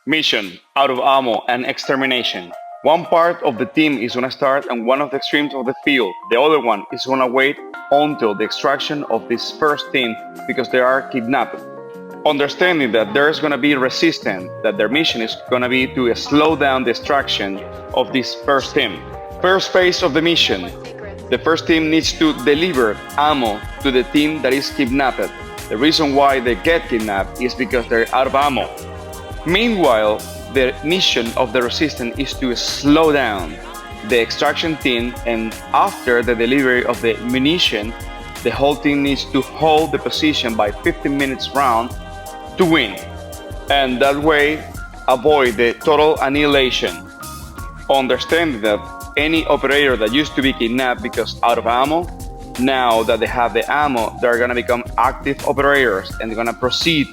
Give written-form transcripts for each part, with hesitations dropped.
Mission, out of ammo, and extermination. One part of the team is gonna start on one of the extremes of the field. The other one is gonna wait until the extraction of this first team because they are kidnapped. Understanding that there's gonna be resistance, that their mission is gonna be to slow down the extraction of this first team. First phase of the mission. The first team needs to deliver ammo to the team that is kidnapped. The reason why they get kidnapped is because they're out of ammo. Meanwhile, the mission of the resistance is to slow down the extraction team, and after the delivery of the munition, the whole team needs to hold the position by 15 minutes round to win, and that way avoid the total annihilation. Understand that any operator that used to be kidnapped because out of ammo, now that they have the ammo, they're gonna become active operators and they're gonna proceed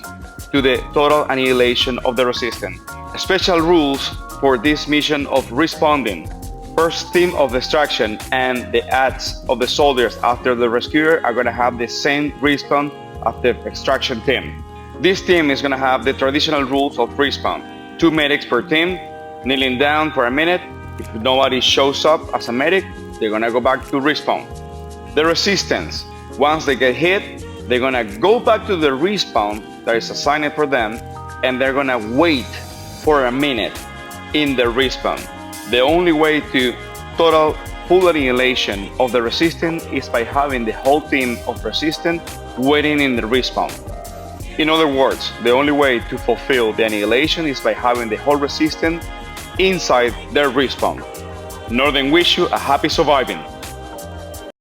to the total annihilation of the resistance. Special rules for this mission of responding. First team of extraction and the ads of the soldiers after the rescuer are gonna have the same respawn as the extraction team. This team is gonna have the traditional rules of respawn. 2 medics per team, kneeling down for a minute. If nobody shows up as a medic, they're gonna go back to respawn. The resistance, once they get hit, they're gonna go back to the respawn that is assigned for them, and they're gonna wait for a minute in the respawn. The only way to total full annihilation of the resistance is by having the whole team of resistance waiting in the respawn. In other words, the only way to fulfill the annihilation is by having the whole resistance inside their respawn. Northern wish you a happy surviving.